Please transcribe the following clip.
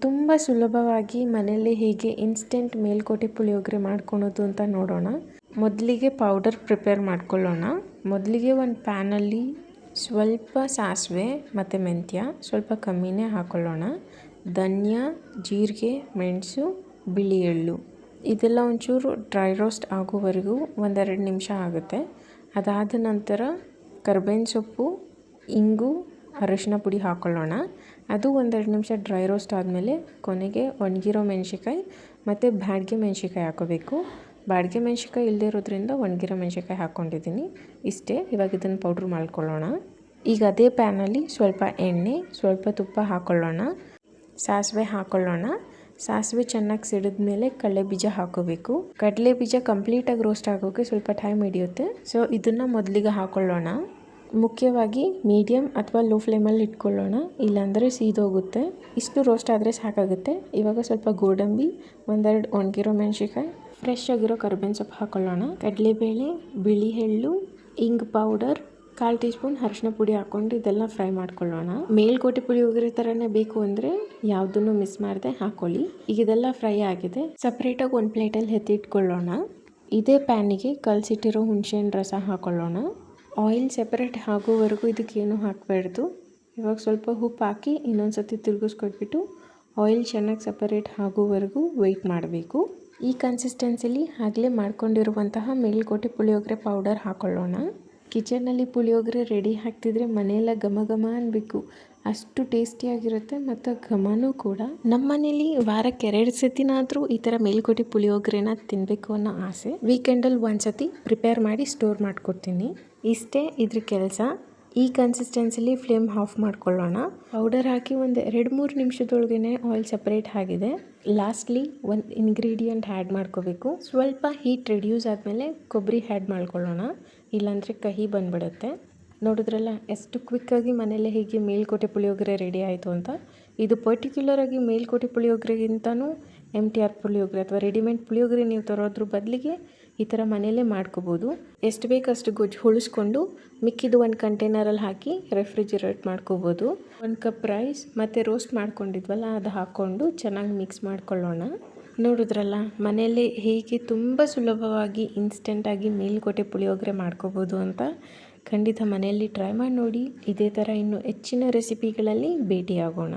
ತುಂಬ ಸುಲಭವಾಗಿ ಮನೆಯಲ್ಲೇ ಹೇಗೆ ಇನ್ಸ್ಟೆಂಟ್ ಮೇಲ್ಕೋಟೆ ಪುಳಿಯೋಗರೆ ಮಾಡ್ಕೊಳೋದು ಅಂತ ನೋಡೋಣ. ಮೊದಲಿಗೆ ಪೌಡರ್ ಪ್ರಿಪೇರ್ ಮಾಡ್ಕೊಳ್ಳೋಣ. ಮೊದಲಿಗೆ ಒಂದು ಪ್ಯಾನಲ್ಲಿ ಸ್ವಲ್ಪ ಸಾಸಿವೆ ಮತ್ತು ಮೆಂತ್ಯ ಸ್ವಲ್ಪ ಕಮ್ಮಿನೇ ಹಾಕ್ಕೊಳ್ಳೋಣ. ಧನಿಯಾ, ಜೀರಿಗೆ, ಮೆಣಸು, ಬಿಳಿ ಎಳ್ಳು ಇದೆಲ್ಲ ಒಂಚೂರು ಡ್ರೈ ರೋಸ್ಟ್ ಆಗೋವರೆಗೂ 1-2 ನಿಮಿಷ ಆಗುತ್ತೆ. ಅದಾದ ನಂತರ ಕರ್ಬೇವಿನ ಸೊಪ್ಪು, ಇಂಗು, ಅರಿಶಿನ ಪುಡಿ ಹಾಕ್ಕೊಳ್ಳೋಣ. ಅದು 1-2 ನಿಮಿಷ ಡ್ರೈ ರೋಸ್ಟ್ ಆದಮೇಲೆ ಕೊನೆಗೆ ಒಣಗಿರೋ ಮೆಣಸಿಕಾಯಿ ಮತ್ತು ಬ್ಯಾಡಗೆ ಮೆಣಸಿಕಾಯಿ ಹಾಕೋಬೇಕು. ಬ್ಯಾಡಗೆ ಮೆಣಸಿಕಾಯಿ ಇಲ್ಲದೇ ಇರೋದ್ರಿಂದ ಒಣಗಿರೋ ಮೆಣಸಿಕಾಯಿ ಹಾಕ್ಕೊಂಡಿದ್ದೀನಿ. ಇಷ್ಟೇ. ಇವಾಗ ಇದನ್ನು ಪೌಡ್ರ್ ಮಾಡ್ಕೊಳ್ಳೋಣ. ಈಗ ಅದೇ ಪ್ಯಾನಲ್ಲಿ ಸ್ವಲ್ಪ ಎಣ್ಣೆ, ಸ್ವಲ್ಪ ತುಪ್ಪ ಹಾಕ್ಕೊಳ್ಳೋಣ. ಸಾಸಿವೆ ಹಾಕ್ಕೊಳ್ಳೋಣ. ಸಾಸಿವೆ ಚೆನ್ನಾಗಿ ಸಿಡಿದ್ಮೇಲೆ ಕಡಲೆ ಬೀಜ ಹಾಕೋಬೇಕು. ಕಡಲೆ ಬೀಜ ಕಂಪ್ಲೀಟಾಗಿ ರೋಸ್ಟ್ ಆಗೋಕ್ಕೆ ಸ್ವಲ್ಪ ಟೈಮ್ ಹಿಡಿಯುತ್ತೆ. ಸೊ ಇದನ್ನು ಮೊದಲಿಗೆ ಹಾಕ್ಕೊಳ್ಳೋಣ. ಮುಖ್ಯವಾಗಿ ಮೀಡಿಯಮ್ ಅಥವಾ ಲೋ ಫ್ಲೇಮಲ್ಲಿ ಇಟ್ಕೊಳ್ಳೋಣ, ಇಲ್ಲಾಂದರೆ ಸೀದೋಗುತ್ತೆ. ಇಷ್ಟು ರೋಸ್ಟ್ ಆದರೆ ಸಾಕಾಗುತ್ತೆ. ಇವಾಗ ಸ್ವಲ್ಪ ಗೋಡಂಬಿ, 1-2 ಒಣಗಿರೋ ಮೆಣಸಿಕಾಯಿ, ಫ್ರೆಶ್ ಆಗಿರೋ ಕರ್ಬೇವಿನ ಸೊಪ್ಪು ಹಾಕ್ಕೊಳ್ಳೋಣ. ಕಡಲೆಬೇಳೆ, ಬಿಳಿ ಎಳ್ಳು, ಇಂಗು ಪೌಡರ್, 1/4 ಟೀ ಸ್ಪೂನ್ ಅರಿಶಿನ ಪುಡಿ ಹಾಕ್ಕೊಂಡು ಇದೆಲ್ಲ ಫ್ರೈ ಮಾಡ್ಕೊಳ್ಳೋಣ. ಮೇಲ್ಕೋಟೆ ಪುಳಿಯೋಗರೆ ಥರನೇ ಬೇಕು ಅಂದರೆ ಯಾವುದನ್ನು ಮಿಸ್ ಮಾಡದೆ ಹಾಕ್ಕೊಳ್ಳಿ. ಈಗ ಇದೆಲ್ಲ ಫ್ರೈ ಆಗಿದೆ. ಸಪ್ರೇಟಾಗಿ ಒಂದು ಪ್ಲೇಟಲ್ಲಿ ಎತ್ತಿಟ್ಕೊಳ್ಳೋಣ. ಇದೇ ಪ್ಯಾನಿಗೆ ಕಲಸಿಟ್ಟಿರೋ ಹುಣಸೆಹಣ್ಣು ರಸ ಹಾಕ್ಕೊಳ್ಳೋಣ. ಆಯಿಲ್ ಸೆಪರೇಟ್ ಆಗೋವರೆಗೂ ಇದಕ್ಕೇನು ಹಾಕಬಾರ್ದು. ಇವಾಗ ಸ್ವಲ್ಪ ಉಪ್ಪು ಹಾಕಿ ಇನ್ನೊಂದು ಸತಿ ತಿರುಗಿಸ್ಕೊಟ್ಬಿಟ್ಟು ಆಯಿಲ್ ಚೆನ್ನಾಗಿ ಸಪರೇಟ್ ಆಗೋವರೆಗೂ ವೆಯ್ಟ್ ಮಾಡಬೇಕು. ಈ ಕನ್ಸಿಸ್ಟೆನ್ಸಿಲಿ ಆಗಲೇ ಮಾಡ್ಕೊಂಡಿರುವಂತಹ ಮೇಲ್ಕೋಟೆ ಪುಳಿಯೋಗರೆ ಪೌಡರ್ ಹಾಕ್ಕೊಳ್ಳೋಣ. ಕಿಚನಲ್ಲಿ ಪುಳಿಯೋಗರೆ ರೆಡಿ ಆಗ್ತಿದ್ರೆ ಮನೆಯೆಲ್ಲ ಘಮ ಘಮ ಅನ್ನಬೇಕು. ಅಷ್ಟು ಟೇಸ್ಟಿಯಾಗಿರುತ್ತೆ ಮತ್ತು ಘಮನೂ ಕೂಡ. ನಮ್ಮ ಮನೇಲಿ ವಾರಕ್ಕೆ 2 ಸತಿನಾದರೂ ಈ ಥರ ಮೇಲ್ಕೋಟೆ ಪುಳಿಯೋಗರೆನ ತಿನ್ನಬೇಕು ಅನ್ನೋ ಆಸೆ. ವೀಕೆಂಡಲ್ಲಿ ಒಂದು ಸತಿ ಪ್ರಿಪೇರ್ ಮಾಡಿ ಸ್ಟೋರ್ ಮಾಡ್ಕೊಡ್ತೀನಿ. ಇಷ್ಟೇ ಇದ್ರ ಕೆಲಸ. ಈ ಕನ್ಸಿಸ್ಟೆನ್ಸಿಲಿ ಫ್ಲೇಮ್ ಆಫ್ ಮಾಡ್ಕೊಳ್ಳೋಣ. ಪೌಡರ್ ಹಾಕಿ ಒಂದು 2-3 ನಿಮಿಷದೊಳಗೇ ಆಯಿಲ್ ಸಪ್ರೇಟ್ ಆಗಿದೆ. ಲಾಸ್ಟ್ಲಿ ಒಂದು ಇಂಗ್ರೀಡಿಯೆಂಟ್ ಆ್ಯಡ್ ಮಾಡ್ಕೋಬೇಕು. ಸ್ವಲ್ಪ ಹೀಟ್ ರೆಡ್ಯೂಸ್ ಆದಮೇಲೆ ಕೊಬ್ಬರಿ ಆ್ಯಡ್ ಮಾಡ್ಕೊಳ್ಳೋಣ, ಇಲ್ಲಾಂದರೆ ಕಹಿ ಬಂದ್ಬಿಡುತ್ತೆ. ನೋಡಿದ್ರಲ್ಲ ಎಷ್ಟು ಕ್ವಿಕ್ಕಾಗಿ ಮನೆಯಲ್ಲೇ ಹೇಗೆ ಮೇಲ್ಕೋಟೆ ಪುಳಿಯೋಗರೆ ರೆಡಿ ಆಯಿತು ಅಂತ. ಇದು ಪರ್ಟಿಕ್ಯುಲರಾಗಿ ಮೇಲ್ಕೋಟೆ ಪುಳಿಯೋಗರೆಗಿಂತನೂ MTR ಪುಳಿಯೋಗರೆ ಅಥವಾ ರೆಡಿಮೇಡ್ ಪುಳಿಯೋಗರೆ ನೀವು ತರೋದ್ರ ಬದಲಿಗೆ ಈ ಥರ ಮನೆಯಲ್ಲೇ ಮಾಡ್ಕೋಬೋದು. ಎಷ್ಟು ಬೇಕಷ್ಟು ಗೊಜ್ಜು ಉಳಿಸ್ಕೊಂಡು ಮಿಕ್ಕಿದ್ದು ಒಂದು ಕಂಟೈನರಲ್ಲಿ ಹಾಕಿ ರೆಫ್ರಿಜಿರೇಟ್ ಮಾಡ್ಕೋಬೋದು. 1 ಕಪ್ ರೈಸ್ ಮತ್ತು ರೋಸ್ಟ್ ಮಾಡ್ಕೊಂಡಿದ್ವಲ್ಲ ಅದು ಹಾಕ್ಕೊಂಡು ಚೆನ್ನಾಗಿ ಮಿಕ್ಸ್ ಮಾಡ್ಕೊಳ್ಳೋಣ. ನೋಡಿದ್ರಲ್ಲ ಮನೆಯಲ್ಲೇ ಹೇಗೆ ತುಂಬ ಸುಲಭವಾಗಿ ಇನ್ಸ್ಟೆಂಟಾಗಿ ಮೇಲ್ಕೋಟೆ ಪುಳಿಯೋಗರೆ ಮಾಡ್ಕೋಬೋದು ಅಂತ. ಖಂಡಿತ ಮನೆಯಲ್ಲಿ ಟ್ರೈ ಮಾಡಿ ನೋಡಿ. ಇದೇ ಥರ ಇನ್ನೂ ಹೆಚ್ಚಿನ ರೆಸಿಪಿಗಳಲ್ಲಿ ಭೇಟಿಯಾಗೋಣ.